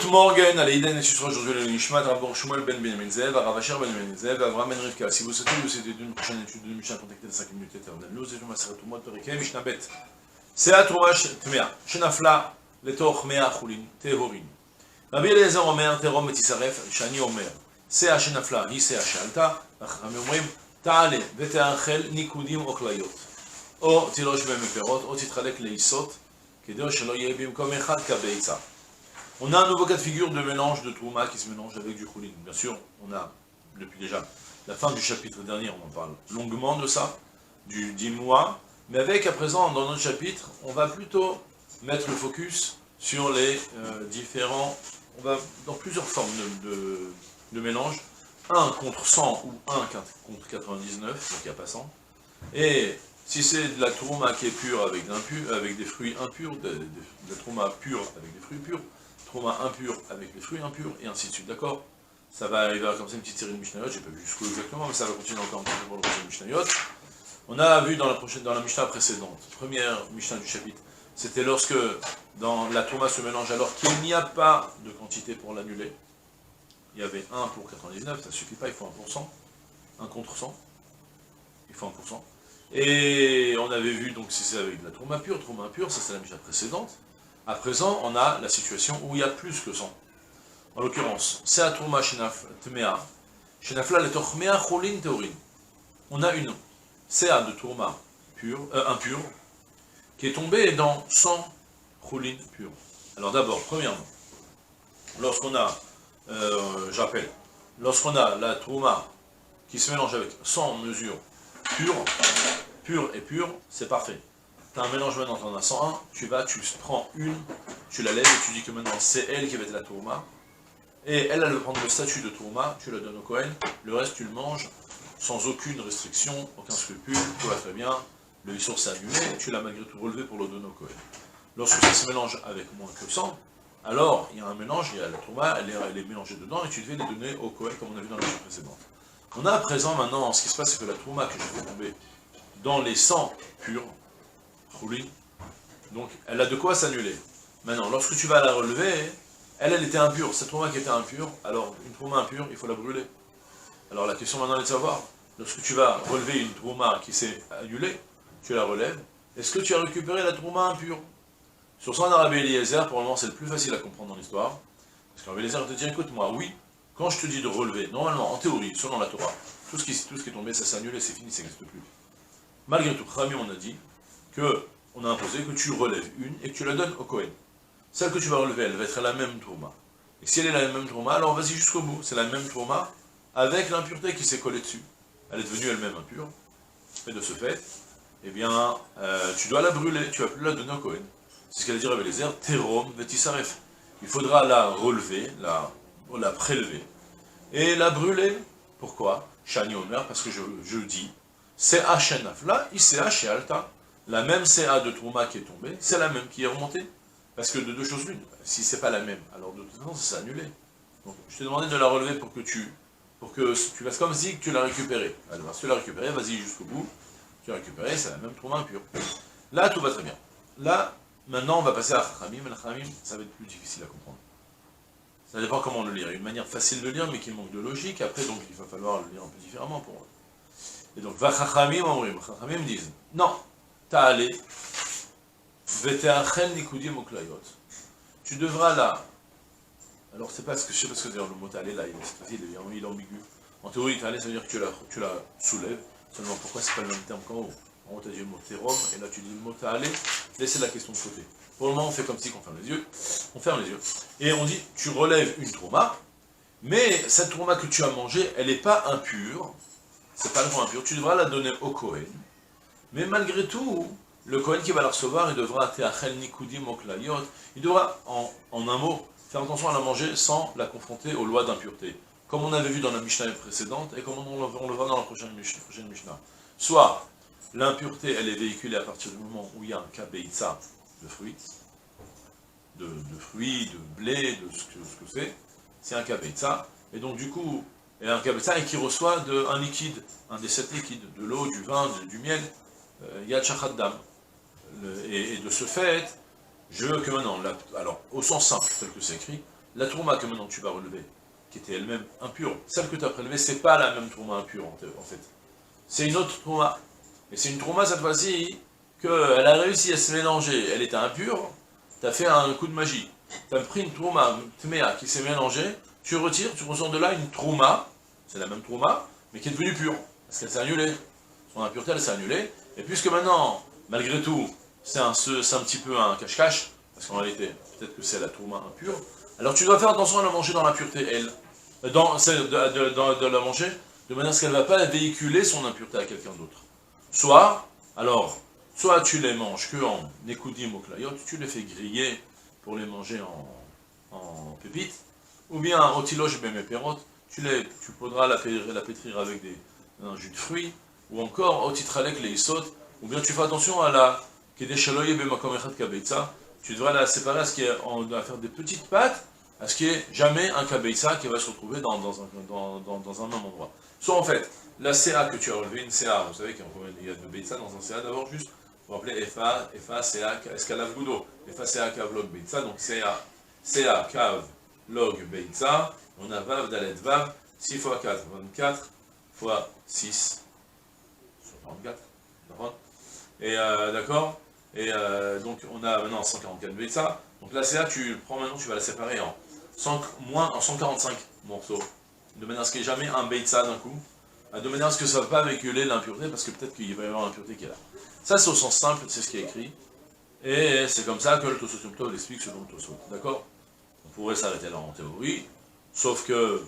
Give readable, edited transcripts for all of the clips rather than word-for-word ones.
Morgan, à l'Aïden, et ce sera aujourd'hui le Nishmat, Rabban Shmuel ben Benjamin Zev, Rav Asher ben Benjamin Zev, Avram ben Rivka. Si vous souhaitez vous c'était d'une prochaine étude de Mishnah, contactez les 5 minutes éternelles. Nous, c'est Maseret Umot Perikem, Mishnah Bet. C'est à Troumash Tmea, Shenafla, Letoch Mea Chulin, Tehorin. Rabbi Eliezer Omer, Terom et Tisaref, Shani Omer. C'est à Shenafla, hi c'est à Shalta, Rami Omrim, Ta'ale, Veteachel, Nikudim, Oklayot. O Tilosh ben Meperot, O Titralek Leisot, Kedeo Shelo Yebim Kom Echad Kabeitza. On a un nouveau cas de figure de mélange de Trouma qui se mélange avec du Choulin. Bien sûr, on a, depuis déjà la fin du chapitre dernier, on en parle longuement de ça, du Dimoua, mais avec, à présent, dans notre chapitre, on va plutôt mettre le focus sur les différents, on va dans plusieurs formes de mélange, 1 contre 100 ou 1 contre 99, donc il n'y a pas 100, et si c'est de la Trouma qui est pure avec des fruits impurs, de la Trouma pure avec des fruits purs, Trouma impur avec les fruits impurs, et ainsi de suite, d'accord? Ça va arriver à comme ça une petite série de Mishnayot, j'ai pas vu jusqu'où exactement, mais ça va continuer encore un petit peu pour le prochain Mishnayot. On a vu dans la Mishnah précédente, première Mishnah du chapitre, c'était lorsque dans la Trouma se mélange alors qu'il n'y a pas de quantité pour l'annuler. Il y avait 1 pour 99, ça ne suffit pas, il faut 1%, 1 contre 100, il faut 1%. Et on avait vu donc si c'est avec de la Trouma impure, ça c'est la Mishnah précédente. À présent, on a la situation où il y a plus que 100. En l'occurrence, c'est à Trouma Tmea, Shenafla letoch mea Chulin Teorin. On a une CA de Trouma impure, qui est tombée dans 100 Chulin purs. Alors d'abord, premièrement, lorsqu'on a, lorsqu'on a la Trouma qui se mélange avec 100 mesures pures, c'est parfait. Tu as un mélange maintenant, tu en as 101, tu prends une, tu la lèves et tu dis que maintenant c'est elle qui va être la tourma, et elle va prendre le statut de tourma, tu la donnes au Kohen, le reste tu le manges, sans aucune restriction, aucun scrupule, tout va très bien, le Issour s'est annulé, tu l'as malgré tout relevé pour le donner au Kohen. Lorsque ça se mélange avec moins que 100, alors il y a un mélange, il y a la tourma, elle est mélangée dedans, et tu devais les donner au Kohen comme on a vu dans la version précédente. On a à présent maintenant, ce qui se passe c'est que la tourma que je fais tomber dans les 100 purs, donc elle a de quoi s'annuler. Maintenant, lorsque tu vas la relever, elle était impure, cette trouma qui était impure, alors une trouma impure, il faut la brûler. Alors la question maintenant est de savoir, lorsque tu vas relever une trouma qui s'est annulée, tu la relèves, est-ce que tu as récupéré la trouma impure? Sur ça, on a Rabbi Eliezer, pour le moment c'est le plus facile à comprendre dans l'histoire, parce que Rabbi Eliezer te dit, écoute-moi, oui, quand je te dis de relever, normalement, en théorie, selon la Torah, tout ce qui est tombé, ça s'est annulé, c'est fini, ça n'existe plus. Malgré tout, Rami, on a dit que on a imposé que tu relèves une et que tu la donnes au Kohen. Celle que tu vas relever, elle va être la même tourma. Et si elle est la même tourma, alors vas-y jusqu'au bout. C'est la même tourma avec l'impureté qui s'est collée dessus. Elle est devenue elle-même impure. Et de ce fait, eh bien, tu dois la brûler, tu vas plus la donner au Kohen. C'est ce qu'elle dit avec les airs, Terom vetisaref. Il faudra la relever, la prélever, et la brûler. Pourquoi? Shani Omer, parce que je dis, c'est Hachenafla, Isea Shealta. La même CA de Trouma qui est tombée, c'est la même qui est remontée. Parce que de deux choses l'une, si c'est pas la même, alors de toute façon ça s'est annulé. Donc je t'ai demandé de la relever pour que tu fasses comme si tu l'as récupérée. Alors si tu l'as récupérée, vas-y jusqu'au bout, tu l'as récupérée, c'est la même Trouma impure. Là tout va très bien. Là, maintenant on va passer à Chachamim, et Chachamim, ça va être plus difficile à comprendre. Ça dépend comment on le lire. Il y a une manière facile de lire, mais qui manque de logique, après donc il va falloir le lire un peu différemment pour eux. Et donc, Chachamim disent, non, Ta'ale, Veteachel Nikudim Oklayot. Tu devras là. Alors, je sais pas ce que c'est dire le mot Ta'ale là, il est ambigu. En théorie, Ta'ale, ça veut dire que tu la soulèves. Seulement, pourquoi c'est pas le même terme qu'en haut? En haut, tu as dit le mot Terom, et là, tu dis le mot Ta'ale. Laissez la question de côté. Pour le moment, on fait comme si on ferme les yeux. On ferme les yeux. Et on dit, tu relèves une trauma, mais cette trauma que tu as mangée, elle n'est pas impure. C'est pas le point impur. Tu devras la donner au Kohen. Mais malgré tout, le Kohen qui va la recevoir, il devra teachel nikudim oklayot. Il devra, en un mot, faire attention à la manger sans la confronter aux lois d'impureté. Comme on avait vu dans la Mishnah précédente, et comme on le verra dans la prochaine Mishnah. Soit, l'impureté, elle est véhiculée à partir du moment où il y a un kabeitza de fruits, de blé, de ce que c'est un kabeitza. Et donc du coup, et un kabeitza et qui reçoit un liquide, un des 7 liquides, de l'eau, du vin, du miel, yad shachat dam. Et de ce fait, je veux que maintenant, alors au sens simple, tel que c'est écrit, la trouma que maintenant tu vas relever, qui était elle-même impure, celle que tu as prélevée, c'est pas la même trouma impure en fait. C'est une autre trouma. Et c'est une trouma cette fois-ci qu'elle a réussi à se mélanger. Elle était impure, tu as fait un coup de magie. Tu as pris une trouma tméa qui s'est mélangée, tu retires, tu ressors de là une trouma, c'est la même trouma, mais qui est devenue pure, parce qu'elle s'est annulée. Son impureté, elle s'est annulée. Et puisque maintenant, malgré tout, c'est un petit peu un cache-cache, parce qu'en réalité, peut-être que c'est la trouma impure, alors tu dois faire attention à la manger dans l'impureté, elle. De la manger, de manière à ce qu'elle ne va pas véhiculer son impureté à quelqu'un d'autre. Soit tu les manges que en nekoudim ou klayot, tu les fais griller pour les manger en pépites, ou bien en rotiloge bemeperot, tu pourras la pétrir avec un jus de fruits, ou encore otitralek les isot, ou bien tu fais attention à la kedeshaloye bemakom echad kabeitza, tu devras la séparer à ce qu'il on doit faire des petites pâtes, à ce qu'il n'y ait jamais un kabeitza qui va se retrouver dans un même endroit. Soit en fait, la CA que tu as relevé, une CA, vous savez qu'il y a deux beitza dans un CA, d'abord juste, vous vous rappelez FA, CA, escalave gudo, FA, CA, cav, log, beitza, donc CA, cav, log, beitza, on a vav, dalet, vav, 6 x 4, 24, fois 6, 44, d'accord. Et d'accord. Et donc on a maintenant 144 beitza, donc la CA, tu prends maintenant, tu vas la séparer en 145 morceaux, de manière à ce qu'il n'y ait jamais un beitza d'un coup, de manière à ce que ça ne va pas véhiculer l'impureté, parce que peut-être qu'il va y avoir l'impureté qui est là. Ça c'est au sens simple, c'est ce qui est écrit, et c'est comme ça que le Tosot Yom Tov l'explique selon le Tosot, d'accord. On pourrait s'arrêter là en théorie, sauf que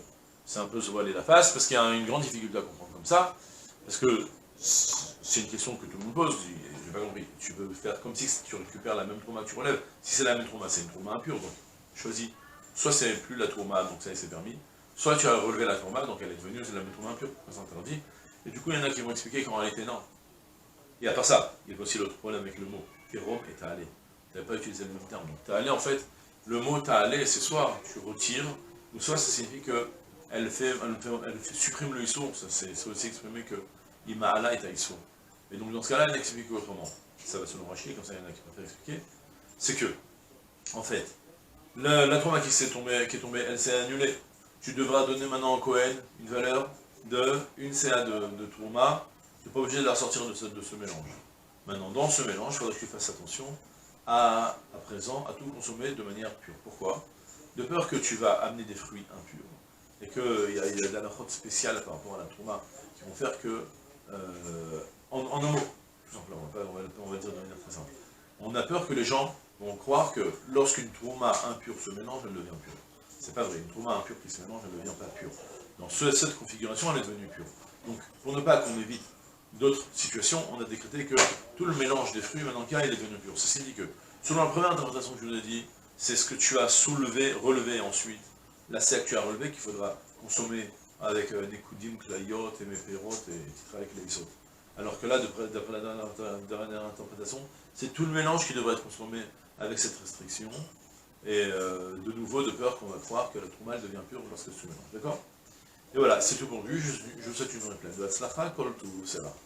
c'est un peu se voiler la face, parce qu'il y a une grande difficulté à comprendre comme ça, parce que c'est une question que tout le monde pose, j'ai pas compris, tu veux faire comme si tu récupères la même trauma que tu relèves, si c'est la même trauma, c'est une trauma impure, donc choisis, soit c'est plus la trauma, donc ça c'est permis, soit tu as relevé la trauma, donc elle est devenue la même trauma impure, c'est interdit, et du coup il y en a qui vont expliquer qu'en réalité non. Et à part ça, il y a aussi l'autre problème avec le mot, kérom et ta'alé, tu n'avais pas utilisé le même terme, donc ta'alé en fait, le mot ta'alé c'est soit tu retires, ou soit ça signifie que elle supprime le issour, c'est aussi exprimé que Ima'ala est à issour. Et donc dans ce cas-là, elle explique autrement. Ça va selon Rashi, comme ça il y en a qui préfèrent expliquer. C'est que, en fait, la trauma qui est tombée, elle s'est annulée. Tu devras donner maintenant au Kohen une valeur de une CA de trauma. Tu n'es pas obligé de la ressortir de ce mélange. Maintenant, dans ce mélange, il faudra que tu fasses attention à présent à tout consommer de manière pure. Pourquoi? De peur que tu vas amener des fruits impurs et qu'il y a de la note spéciale par rapport à la trauma qui vont faire que, en un mot, tout simplement, on va dire de manière très simple, on a peur que les gens vont croire que lorsqu'une trauma impure se mélange, elle devient pure. C'est pas vrai, une trauma impure qui se mélange, elle ne devient pas pure. Dans cette configuration, elle est devenue pure. Donc, pour ne pas qu'on évite d'autres situations, on a décrété que tout le mélange des fruits, maintenant cas, il est devenu pur. Ça signifie que, selon la première interprétation que je vous ai dit, c'est ce que tu as soulevé, relevé ensuite, la CA que tu as relevé, qu'il faudra consommer avec Nekoudim, Klayot, et Meperot, et Titra avec les Isot. Alors que là, d'après la dernière interprétation, c'est tout le mélange qui devrait être consommé avec cette restriction, et de nouveau, de peur qu'on va croire que la trouma devient pure lorsqu'elle se mélange. D'accord? Et voilà, c'est tout pour lui, je vous souhaite une journée pleine de Hatzlacha, Kol Tuv, Seva.